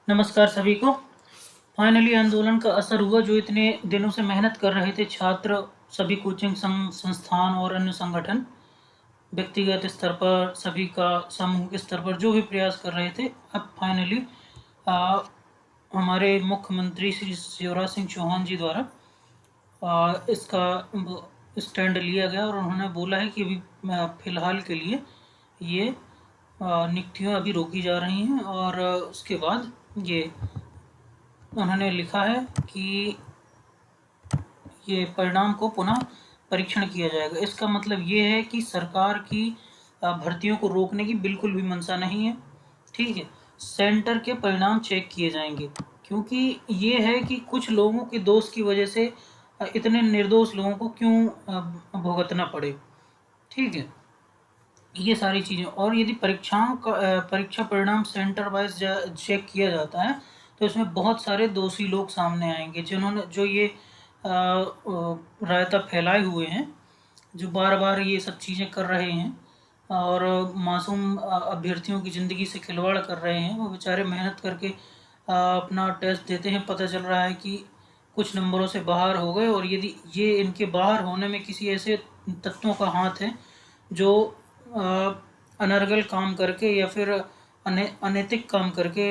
नमस्कार सभी को। फाइनली आंदोलन का असर हुआ। जो इतने दिनों से मेहनत कर रहे थे छात्र, सभी कोचिंग संस्थान और अन्य संगठन, व्यक्तिगत स्तर पर सभी का सामूहिक स्तर पर जो भी प्रयास कर रहे थे, अब फाइनली हमारे मुख्यमंत्री श्री शिवराज सिंह चौहान जी द्वारा इसका स्टैंड लिया गया और उन्होंने बोला है कि अभी फ़िलहाल के लिए ये नियुक्तियाँ अभी रोकी जा रही हैं और उसके बाद ये उन्होंने लिखा है कि ये परिणाम को पुनः परीक्षण किया जाएगा। इसका मतलब ये है कि सरकार की भर्तियों को रोकने की बिल्कुल भी मंशा नहीं है। ठीक है, सेंटर के परिणाम चेक किए जाएंगे, क्योंकि ये है कि कुछ लोगों के दोष की वजह से इतने निर्दोष लोगों को क्यों भुगतना पड़े। ठीक है, ये सारी चीज़ें। और यदि परीक्षाओं का परीक्षा परिणाम सेंटर वाइज चेक किया जाता है तो इसमें बहुत सारे दोषी लोग सामने आएंगे, जिन्होंने जो ये रायता फैलाए हुए हैं, जो बार बार ये सब चीज़ें कर रहे हैं और मासूम अभ्यर्थियों की ज़िंदगी से खिलवाड़ कर रहे हैं। वो बेचारे मेहनत करके अपना टेस्ट देते हैं, पता चल रहा है कि कुछ नंबरों से बाहर हो गए, और यदि ये इनके बाहर होने में किसी ऐसे तत्वों का हाथ है जो अनर्गल काम करके या फिर अनैतिक काम करके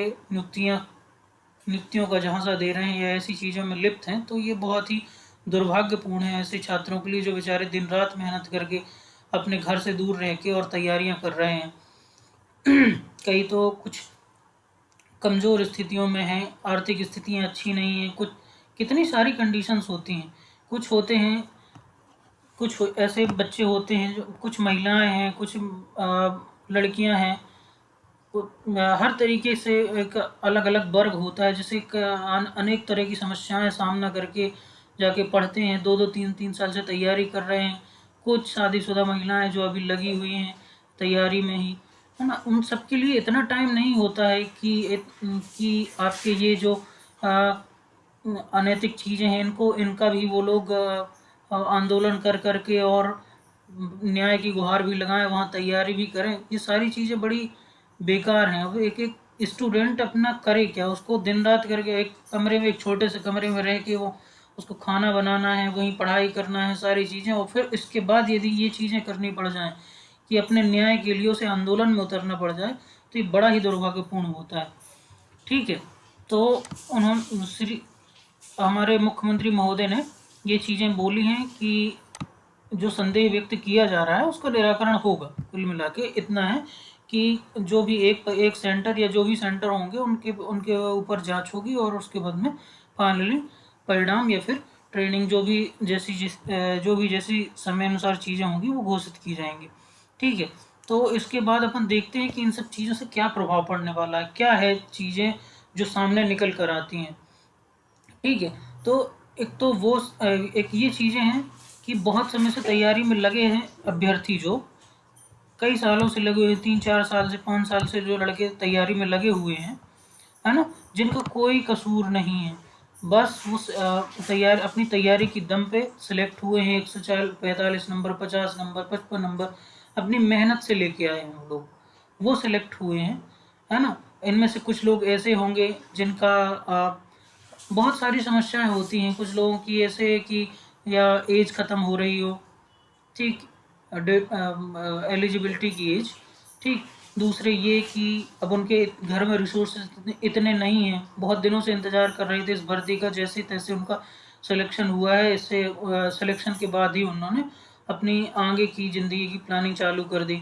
नियुक्तियों का झांसा दे रहे हैं या ऐसी चीज़ों में लिप्त हैं, तो ये बहुत ही दुर्भाग्यपूर्ण है ऐसे छात्रों के लिए, जो बेचारे दिन रात मेहनत करके अपने घर से दूर रह के और तैयारियां कर रहे हैं। कई तो कुछ कमज़ोर स्थितियों में हैं, आर्थिक स्थितियां अच्छी नहीं हैं, कुछ कितनी सारी कंडीशंस होती हैं। कुछ होते हैं, कुछ ऐसे बच्चे होते हैं, जो कुछ महिलाएं हैं, कुछ लड़कियां हैं, हर तरीके से एक अलग अलग वर्ग होता है, जैसे अनेक तरह की समस्याएं सामना करके जाके पढ़ते हैं, 2-2 3-3 साल से तैयारी कर रहे हैं। कुछ शादीशुदा महिलाएं जो अभी लगी हुई हैं तैयारी में ही, है ना, उन सब के लिए इतना टाइम नहीं होता है कि आपके ये जो अनैतिक चीज़ें हैं इनको इनका भी वो लोग आंदोलन कर करके और न्याय की गुहार भी लगाएं, वहाँ तैयारी भी करें। ये सारी चीज़ें बड़ी बेकार हैं। अब एक एक स्टूडेंट अपना करे क्या, उसको दिन रात करके एक कमरे में, एक छोटे से कमरे में रह के वो उसको खाना बनाना है, वहीं पढ़ाई करना है, सारी चीज़ें, और फिर इसके बाद यदि ये चीज़ें करनी पड़ जाएं कि अपने न्याय के लिए उसे आंदोलन में उतरना पड़ जाए, तो ये बड़ा ही दुर्भाग्यपूर्ण होता है। ठीक है, तो उन्होंने हमारे मुख्यमंत्री महोदय ने ये चीज़ें बोली हैं कि जो संदेह व्यक्त किया जा रहा है उसका निराकरण होगा। कुल मिला के इतना है कि जो भी एक सेंटर या जो भी सेंटर होंगे उनके उनके ऊपर जांच होगी और उसके बाद में फाइनली परिणाम या फिर ट्रेनिंग जो भी जैसी समय अनुसार चीज़ें होंगी वो घोषित की जाएंगी। ठीक है, तो इसके बाद अपन देखते हैं कि इन सब चीज़ों से क्या प्रभाव पड़ने वाला है, क्या है चीज़ें जो सामने निकल कर आती हैं। ठीक है, तो एक तो वो एक ये चीज़ें हैं कि बहुत समय से तैयारी में लगे हैं अभ्यर्थी, जो कई सालों से लगे हुए, 3-4 साल से 5 साल से जो लड़के तैयारी में लगे हुए हैं, है ना, जिनका कोई कसूर नहीं है, बस वो अपनी तैयारी की दम पे सिलेक्ट हुए हैं। 145 नंबर, 50 नंबर, 55 नंबर अपनी मेहनत से लेके आए हैं लोग, वो सिलेक्ट हुए हैं, है ना। इनमें से कुछ लोग ऐसे होंगे जिनका बहुत सारी समस्याएं होती हैं। कुछ लोगों की ऐसे कि या एज ख़त्म हो रही हो, ठीक, एलिजिबिलिटी की एज, ठीक। दूसरे ये कि अब उनके घर में रिसोर्सेज इतने नहीं हैं, बहुत दिनों से इंतज़ार कर रहे थे इस भर्ती का, जैसे तैसे उनका सिलेक्शन हुआ है। इससे सिलेक्शन के बाद ही उन्होंने अपनी आगे की ज़िंदगी की प्लानिंग चालू कर दी।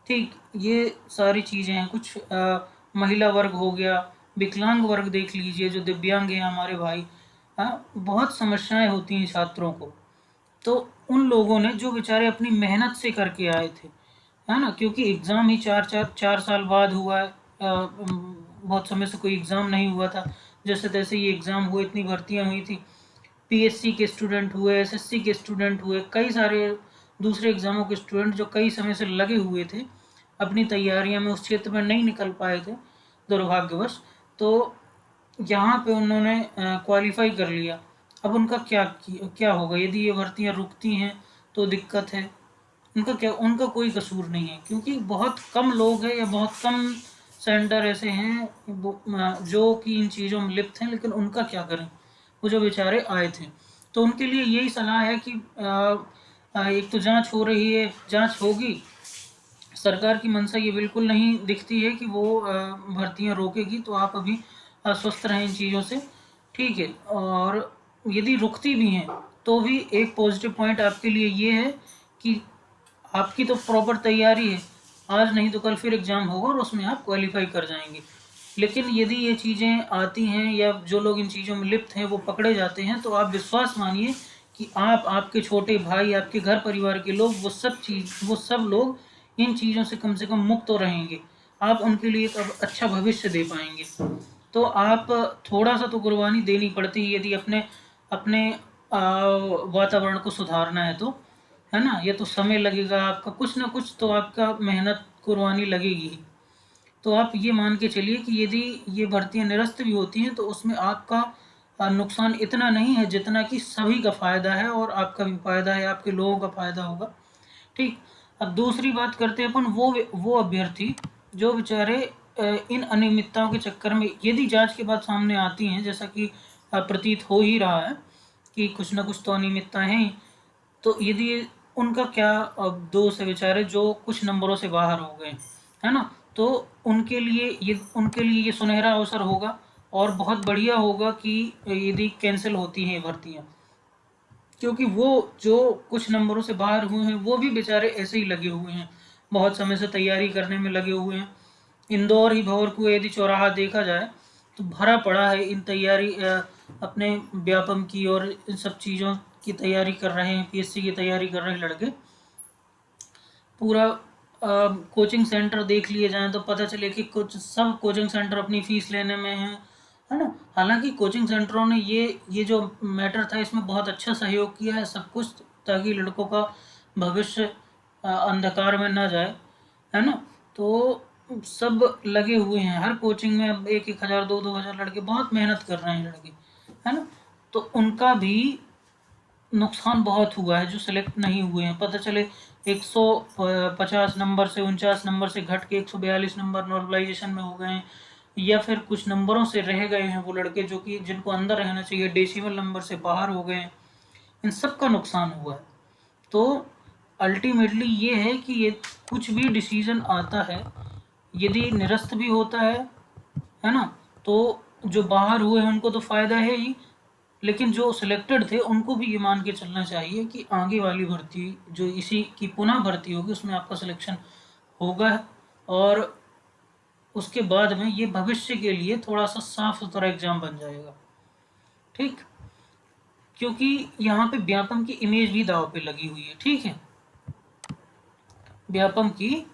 ठीक, ये सारी चीज़ें हैं। कुछ महिला वर्ग हो गया, विकलांग वर्ग देख लीजिए, जो दिव्यांग हैं हमारे भाई, हाँ, बहुत समस्याएं होती हैं छात्रों को। तो उन लोगों ने जो बेचारे अपनी मेहनत से करके आए थे, है ना, क्योंकि एग्ज़ाम ही 4 साल बाद हुआ है। बहुत समय से कोई एग्ज़ाम नहीं हुआ था, जैसे तैसे ये एग्ज़ाम हुए, इतनी भर्तियां हुई थी। पीएससी के स्टूडेंट हुए, एसएससी के स्टूडेंट हुए, कई सारे दूसरे एग्ज़ामों के स्टूडेंट जो कई समय से लगे हुए थे अपनी तैयारियां में, उस क्षेत्र में नहीं निकल पाए थे दुर्भाग्यवश। तो यहाँ पे उन्होंने क्वालिफाई कर लिया। अब उनका क्या होगा यदि ये भर्तियाँ रुकती हैं, तो दिक्कत है। उनका कोई कसूर नहीं है, क्योंकि बहुत कम लोग हैं या बहुत कम सेंटर ऐसे हैं जो कि इन चीज़ों में लिप्त हैं, लेकिन उनका क्या करें, वो जो बेचारे आए थे। तो उनके लिए यही सलाह है कि एक तो जांच हो रही है, जांच होगी, सरकार की मंशा ये बिल्कुल नहीं दिखती है कि वो भर्तियां रोकेगी, तो आप अभी स्वस्थ रहें इन चीज़ों से, ठीक है। और यदि रुकती भी हैं तो भी एक पॉजिटिव पॉइंट आपके लिए ये है कि आपकी तो प्रॉपर तैयारी है, आज नहीं तो कल फिर एग्ज़ाम होगा और उसमें आप क्वालिफाई कर जाएंगे। लेकिन यदि ये चीज़ें आती हैं या जो लोग इन चीज़ों में लिप्त हैं वो पकड़े जाते हैं, तो आप विश्वास मानिए कि आप, आपके छोटे भाई, आपके घर परिवार के लोग, वो सब लोग इन चीज़ों से कम मुक्त तो रहेंगे। आप उनके लिए एक अच्छा भविष्य दे पाएंगे। तो आप थोड़ा सा तो कुर्बानी देनी पड़ती है यदि अपने अपने वातावरण को सुधारना है तो, है ना। ये तो समय लगेगा आपका, कुछ ना कुछ तो आपका मेहनत कुर्बानी लगेगी ही। तो आप ये मान के चलिए कि यदि ये भर्तियां निरस्त भी होती हैं तो उसमें आपका नुकसान इतना नहीं है जितना कि सभी का फ़ायदा है, और आपका भी फ़ायदा है, आपके लोगों का फ़ायदा होगा, ठीक। अब दूसरी बात करते हैं अपन वो अभ्यर्थी जो बेचारे इन अनियमितताओं के चक्कर में यदि जांच के बाद सामने आती हैं, जैसा कि प्रतीत हो ही रहा है कि कुछ ना कुछ तो अनियमितताएं हैं, तो यदि उनका क्या दोष है बेचारे जो कुछ नंबरों से बाहर हो गए, है ना। तो उनके लिए ये सुनहरा अवसर होगा, और बहुत बढ़िया होगा कि यदि कैंसिल होती हैं भर्तियाँ, क्योंकि वो जो कुछ नंबरों से बाहर हुए हैं वो भी बेचारे ऐसे ही लगे हुए हैं, बहुत समय से तैयारी करने में लगे हुए हैं। इंदौर ही भवर को यदि चौराहा देखा जाए तो भरा पड़ा है इन तैयारी अपने व्यापम की और इन सब चीज़ों की तैयारी कर रहे हैं, पीएससी की तैयारी कर रहे हैं लड़के। पूरा कोचिंग सेंटर देख लिए जाएं तो पता चले कि कुछ सब कोचिंग सेंटर अपनी फ़ीस लेने में हैं, है ना। हालांकि कोचिंग सेंटरों ने ये जो मैटर था इसमें बहुत अच्छा सहयोग किया है सब कुछ, ताकि लड़कों का भविष्य अंधकार में ना जाए, है ना। तो सब लगे हुए हैं हर कोचिंग में, अब 1-1 हज़ार 2-2 हज़ार लड़के बहुत मेहनत कर रहे हैं लड़के, है ना। तो उनका भी नुकसान बहुत हुआ है जो सिलेक्ट नहीं हुए हैं। पता चले 150 नंबर से 49 नंबर से घट के 142 नंबर नॉर्मलाइजेशन में हो गए हैं, या फिर कुछ नंबरों से रह गए हैं वो लड़के जो कि जिनको अंदर रहना चाहिए, डेसिमल नंबर से बाहर हो गए हैं। इन सब का नुकसान हुआ है। तो अल्टीमेटली ये है कि ये कुछ भी डिसीजन आता है, यदि निरस्त भी होता है ना, तो जो बाहर हुए हैं उनको तो फ़ायदा है ही, लेकिन जो सिलेक्टेड थे उनको भी ये मान के चलना चाहिए कि आगे वाली भर्ती जो इसी की पुनः भर्ती होगी उसमें आपका सिलेक्शन होगा, और उसके बाद में ये भविष्य के लिए थोड़ा सा साफ सुथरा एग्जाम बन जाएगा, ठीक। क्योंकि यहाँ पे व्यापम की इमेज भी दाव पे लगी हुई है, ठीक है। व्यापम की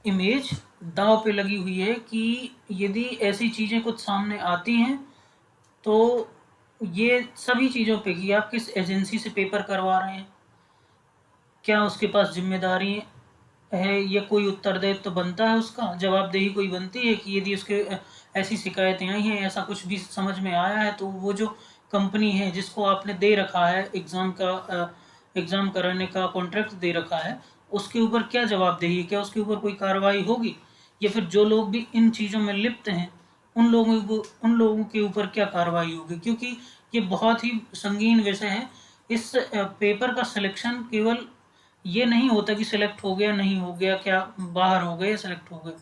इमेज दाव पे लगी हुई है कि यदि ऐसी चीज़ें कुछ सामने आती हैं तो ये सभी चीज़ों पे कि आप किस एजेंसी से पेपर करवा रहे हैं, क्या उसके पास जिम्मेदारी है, या कोई उत्तरदायित्व तो बनता है, उसका जवाबदेही कोई बनती है कि यदि उसके ऐसी शिकायतें आई हैं, ऐसा कुछ भी समझ में आया है, तो वो जो कंपनी है जिसको आपने दे रखा है एग्ज़ाम कराने का कॉन्ट्रैक्ट दे रखा है, उसके ऊपर क्या जवाबदेही है, क्या उसके ऊपर कोई कार्रवाई होगी, या फिर जो लोग भी इन चीज़ों में लिप्त हैं उन लोगों के ऊपर क्या कार्रवाई होगी, क्योंकि ये बहुत ही संगीन विषय है। इस पेपर का सिलेक्शन केवल ये नहीं होता कि सिलेक्ट हो गया नहीं हो गया, क्या बाहर हो गए सिलेक्ट हो गए,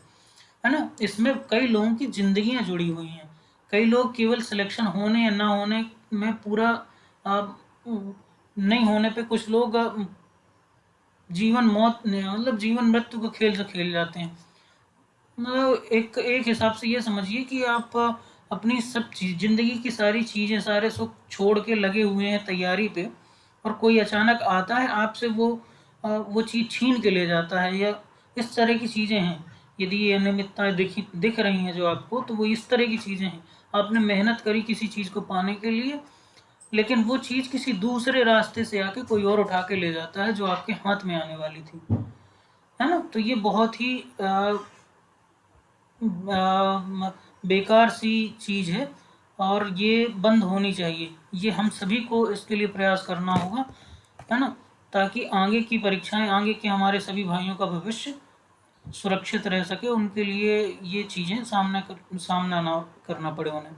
है ना। इसमें कई लोगों की जिंदगियां जुड़ी हुई हैं। कई लोग केवल सिलेक्शन होने या ना होने में पूरा नहीं होने पे कुछ लोग जीवन मौत मतलब जीवन मृत्यु के खेल से खेल जाते हैं। मतलब एक एक हिसाब से ये समझिए कि आप अपनी सब चीज जिंदगी की सारी चीज़ें सारे सुख छोड़ के लगे हुए हैं तैयारी पे, और कोई अचानक आता है आपसे वो चीज़ छीन के ले जाता है, या इस तरह की चीज़ें हैं। यदि ये अनियमितताएं दिख रही हैं जो आपको, तो वो इस तरह की चीज़ें हैं। आपने मेहनत करी किसी चीज़ को पाने के लिए, लेकिन वो चीज़ किसी दूसरे रास्ते से आके कोई और उठा के ले जाता है जो आपके हाथ में आने वाली थी, है ना। तो ये बहुत ही बेकार सी चीज़ है, और ये बंद होनी चाहिए। ये हम सभी को इसके लिए प्रयास करना होगा, है ना, ताकि आगे की परीक्षाएं, आगे के हमारे सभी भाइयों का भविष्य सुरक्षित रह सके, उनके लिए ये चीज़ें सामना ना करना पड़े उन्हें।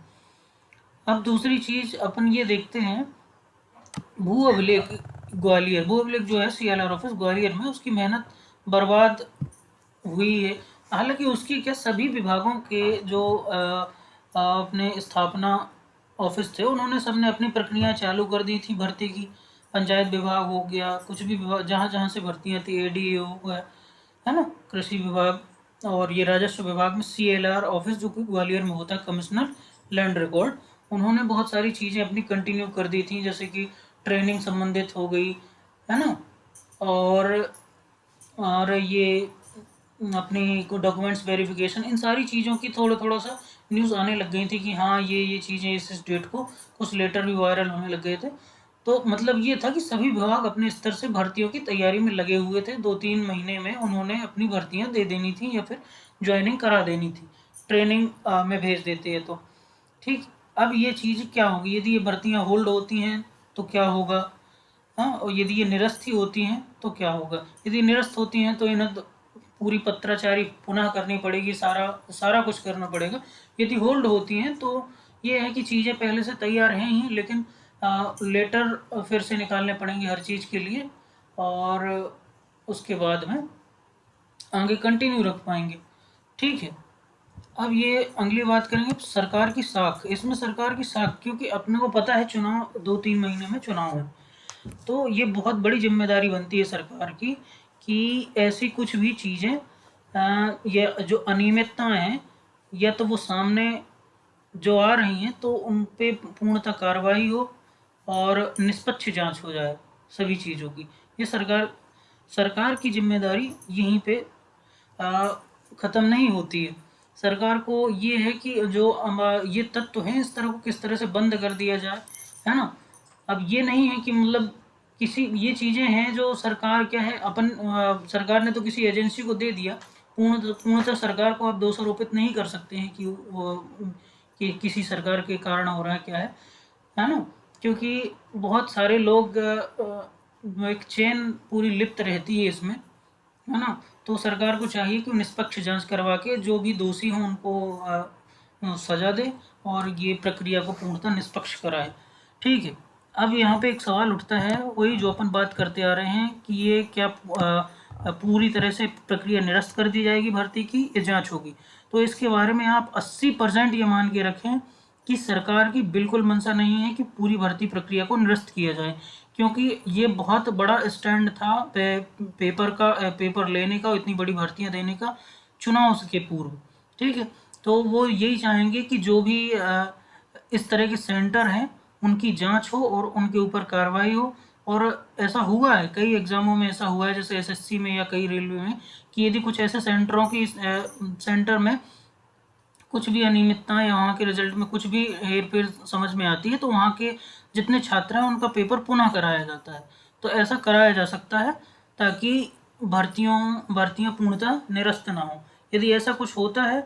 अब दूसरी चीज़ अपन ये देखते हैं, भू अभिलेख ग्वालियर, भू अभिलेख जो है CLR ऑफिस ग्वालियर में, उसकी मेहनत बर्बाद हुई है। हालांकि उसकी क्या, सभी विभागों के जो अपने स्थापना ऑफिस थे, उन्होंने सबने अपनी प्रक्रिया चालू कर दी थी भर्ती की। पंचायत विभाग हो गया, कुछ भी विभाग जहाँ जहाँ से भर्तियाँ थी, ADO है ना, कृषि विभाग, और ये राजस्व विभाग में CLR ऑफिस जो कि ग्वालियर में होता है, कमिश्नर लैंड रिकॉर्ड, उन्होंने बहुत सारी चीज़ें अपनी कंटिन्यू कर दी थी, जैसे कि ट्रेनिंग संबंधित हो गई, है ना, और ये अपनी डॉक्यूमेंट्स वेरिफिकेशन, इन सारी चीज़ों की थोड़ा थोड़ा सा न्यूज़ आने लग गई थी कि हाँ ये चीज़ें इस डेट को, कुछ लेटर भी वायरल होने लग गए थे। तो मतलब ये था कि सभी विभाग अपने स्तर से भर्तियों की तैयारी में लगे हुए थे। 2-3 महीने में उन्होंने अपनी भर्तियां दे देनी थी या फिर ज्वाइनिंग करा देनी थी, ट्रेनिंग में भेज देते हैं तो ठीक। अब ये चीज़ क्या होगी, यदि ये भर्तियां होल्ड होती हैं तो क्या होगा, हाँ, और यदि ये निरस्त ही होती हैं तो क्या होगा। यदि निरस्त होती हैं तो इन्हें पूरी पत्राचारी पुनः करनी पड़ेगी, सारा सारा कुछ करना पड़ेगा। यदि होल्ड होती हैं तो ये है कि चीज़ें पहले से तैयार हैं ही, लेकिन लेटर फिर से निकालने पड़ेंगे हर चीज़ के लिए, और उसके बाद में आगे कंटिन्यू रख पाएंगे। ठीक है। अब ये अगली बात करेंगे सरकार की साख। इसमें सरकार की साख, क्योंकि अपने को पता है चुनाव 2-3 महीने में चुनाव है, तो ये बहुत बड़ी जिम्मेदारी बनती है सरकार की कि ऐसी कुछ भी चीज़ें या जो अनियमितताएं हैं, या तो वो सामने जो आ रही हैं तो उन पे पूर्णतः कार्रवाई हो और निष्पक्ष जांच हो जाए सभी चीज़ों की। ये सरकार की जिम्मेदारी यहीं पे ख़त्म नहीं होती है। सरकार को ये है कि जो ये तत्व हैं, इस तरह को किस तरह से बंद कर दिया जाए, है ना। अब ये नहीं है कि मतलब किसी, ये चीज़ें हैं जो सरकार क्या है, सरकार ने तो किसी एजेंसी को दे दिया, पूर्णतः सरकार को आप दोषारोपित नहीं कर सकते हैं कि वो कि किसी सरकार के कारण हो रहा है, क्या है ना। क्योंकि बहुत सारे लोग एक चेन पूरी लिप्त रहती है इसमें, है ना। तो सरकार को चाहिए कि निष्पक्ष जांच करवा के जो भी दोषी हों उनको सजा दे और ये प्रक्रिया को पूर्णतः निष्पक्ष कराए। ठीक है। अब यहाँ पे एक सवाल उठता है, वही जो अपन बात करते आ रहे हैं कि ये क्या पूरी तरह से प्रक्रिया निरस्त कर दी जाएगी भर्ती की, या जांच होगी। तो इसके बारे में आप 80% ये मान के रखें कि सरकार की बिल्कुल मंशा नहीं है कि पूरी भर्ती प्रक्रिया को निरस्त किया जाए, क्योंकि ये बहुत बड़ा स्टैंड था पेपर लेने का, इतनी बड़ी भर्तियां देने का चुनाव के पूर्व। ठीक है। तो वो यही चाहेंगे कि जो भी इस तरह के सेंटर हैं उनकी जांच हो और उनके ऊपर कार्रवाई हो। और ऐसा हुआ है, कई एग्जामों में ऐसा हुआ है, जैसे SSC में या कई रेलवे में, कि यदि कुछ ऐसे सेंटर में कुछ भी अनियमितताएं या वहाँ के रिजल्ट में कुछ भी हेरफेर समझ में आती है, तो वहाँ के जितने छात्र हैं उनका पेपर पुनः कराया जाता है। तो ऐसा कराया जा सकता है ताकि भर्तियाँ पूर्णतः निरस्त ना हो। यदि ऐसा कुछ होता है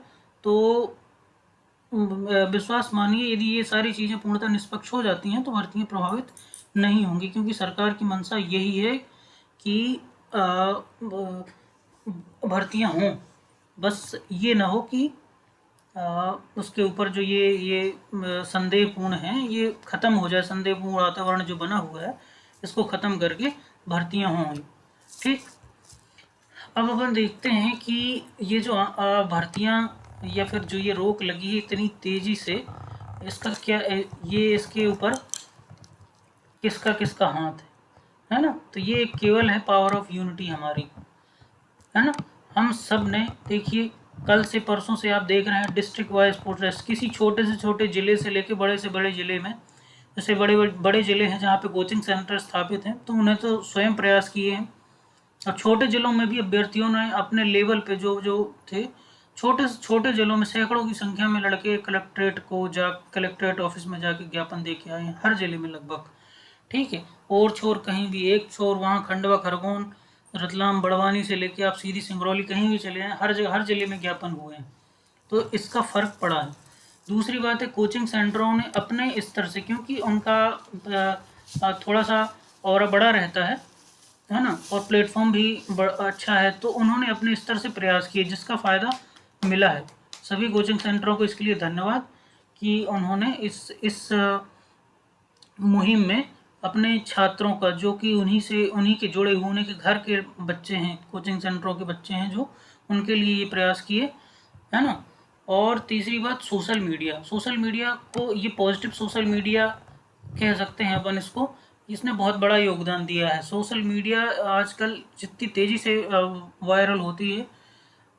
तो विश्वास मानिए, यदि ये सारी चीज़ें पूर्णतः निष्पक्ष हो जाती हैं तो भर्तियाँ प्रभावित नहीं होंगी, क्योंकि सरकार की मंशा यही है कि भर्तियाँ हों। बस ये ना हो कि उसके ऊपर जो ये संदेहपूर्ण है ये ख़त्म हो जाए, संदेहपूर्ण वातावरण जो बना हुआ है इसको ख़त्म करके भर्तियाँ हों। ठीक। अब अपन देखते हैं कि ये जो भर्तियाँ या फिर जो ये रोक लगी है इतनी तेज़ी से, इसका क्या, ये इसके ऊपर किसका किसका हाथ है ना। तो ये केवल है पावर ऑफ यूनिटी हमारी, है ना। हम सब ने देखिए, कल से परसों से आप देख रहे हैं डिस्ट्रिक्ट वाइज प्रोटेस्ट, किसी छोटे से छोटे ज़िले से लेके बड़े से बड़े ज़िले में, जैसे बड़े बड़े ज़िले हैं जहाँ पे कोचिंग सेंटर स्थापित हैं तो उन्हें तो स्वयं प्रयास किए हैं, और छोटे ज़िलों में भी अभ्यर्थियों ने अपने लेवल पे जो जो थे, छोटे से छोटे ज़िलों में सैकड़ों की संख्या में लड़के कलेक्ट्रेट ऑफिस में जाके ज्ञापन दे के आए हैं, हर ज़िले में लगभग। ठीक है। और छोर कहीं भी, एक छोर वहाँ खंडवा खरगोन रतलाम बड़वानी से लेके आप सीधी सिंगरौली कहीं भी चले जाएं, हर ज़िले में ज्ञापन हुए हैं, तो इसका फ़र्क पड़ा है। दूसरी बात है, कोचिंग सेंटरों ने अपने स्तर से, क्योंकि उनका थोड़ा सा और बड़ा रहता है, है ना, और प्लेटफॉर्म भी अच्छा है, तो उन्होंने अपने स्तर से प्रयास किए जिसका फ़ायदा मिला है। सभी कोचिंग सेंटरों को इसके लिए धन्यवाद कि उन्होंने इस मुहिम में अपने छात्रों का, जो कि उन्हीं के जुड़े हुए के घर के बच्चे हैं, कोचिंग सेंटरों के बच्चे हैं, जो उनके लिए ये प्रयास किए, है ना। और तीसरी बात, सोशल मीडिया को, ये पॉजिटिव सोशल मीडिया कह सकते हैं अपन इसको, इसने बहुत बड़ा योगदान दिया है। सोशल मीडिया आजकल जितनी तेज़ी से वायरल होती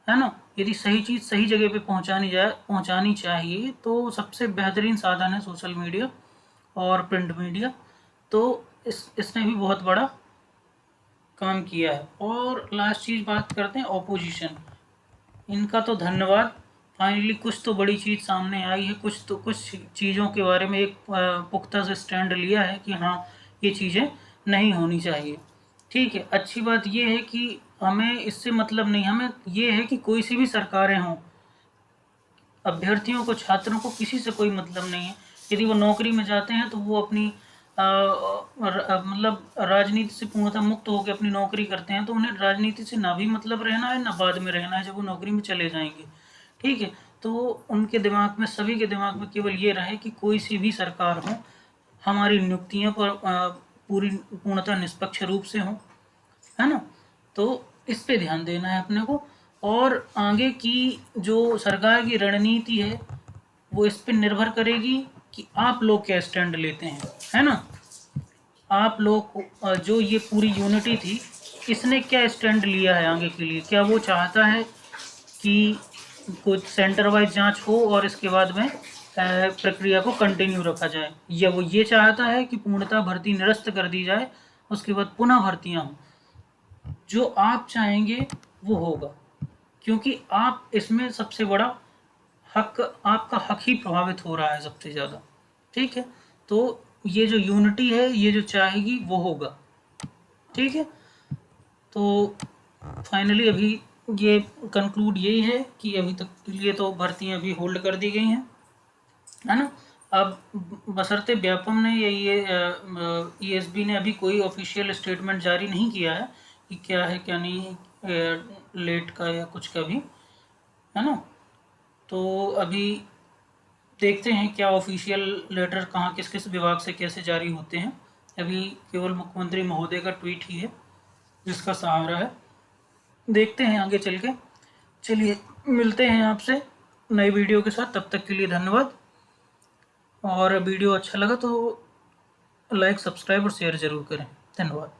है ना, यदि सही चीज़ सही जगह पे पहुंचानी चाहिए तो सबसे बेहतरीन साधन है सोशल मीडिया और प्रिंट मीडिया। तो इसने भी बहुत बड़ा काम किया है। और लास्ट चीज़ बात करते हैं ऑपोजिशन, इनका तो धन्यवाद, फाइनली कुछ तो बड़ी चीज़ सामने आई है, कुछ चीज़ों के बारे में एक पुख्ता से स्टैंड लिया है कि हाँ ये चीज़ें नहीं होनी चाहिए। ठीक है, अच्छी बात ये है कि हमें इससे मतलब नहीं, हमें ये है कि कोई सी भी सरकारें हों, अभ्यर्थियों को, छात्रों को किसी से कोई मतलब नहीं है। यदि वो नौकरी में जाते हैं तो वो अपनी मतलब राजनीति से पूर्णतः मुक्त होकर अपनी नौकरी करते हैं, तो उन्हें राजनीति से ना भी मतलब रहना है ना बाद में रहना है जब वो नौकरी में चले जाएंगे। ठीक है, तो उनके दिमाग में, सभी के दिमाग में केवल ये रहे कि कोई सी भी सरकार हो, हमारी नियुक्तियां पर पूर्णतः निष्पक्ष रूप से हों, है ना। तो इस पे ध्यान देना है अपने को। और आगे की जो सरकार की रणनीति है वो इस पे निर्भर करेगी कि आप लोग क्या स्टैंड लेते हैं, है ना। आप लोग जो ये पूरी यूनिटी थी, इसने क्या स्टैंड लिया है आगे के लिए, क्या वो चाहता है कि कुछ सेंटर वाइज जांच हो और इसके बाद में प्रक्रिया को कंटिन्यू रखा जाए, या वो ये चाहता है कि पूर्णतः भर्ती निरस्त कर दी जाए, उसके बाद पुनः भर्तियां हों। जो आप चाहेंगे वो होगा, क्योंकि आप इसमें सबसे बड़ा हक, आपका हक ही प्रभावित हो रहा है सबसे ज़्यादा। ठीक है, तो ये जो यूनिटी है, ये जो चाहेगी वो होगा। ठीक है, तो फाइनली अभी ये कंक्लूड यही है कि अभी तक के लिए तो भर्तियां अभी होल्ड कर दी गई हैं, है ना। अब बशर्ते व्यापम ने ये ईएसबी ने अभी कोई ऑफिशियल स्टेटमेंट जारी नहीं किया है कि क्या है क्या नहीं, लेट का या कुछ का भी, है ना। तो अभी देखते हैं क्या ऑफिशियल लेटर कहाँ किस किस विभाग से कैसे जारी होते हैं। अभी केवल मुख्यमंत्री महोदय का ट्वीट ही है जिसका सहारा है। देखते हैं आगे चल के। चलिए, मिलते हैं आपसे नई वीडियो के साथ, तब तक के लिए धन्यवाद। और वीडियो अच्छा लगा तो लाइक, सब्सक्राइब और शेयर ज़रूर करें। धन्यवाद।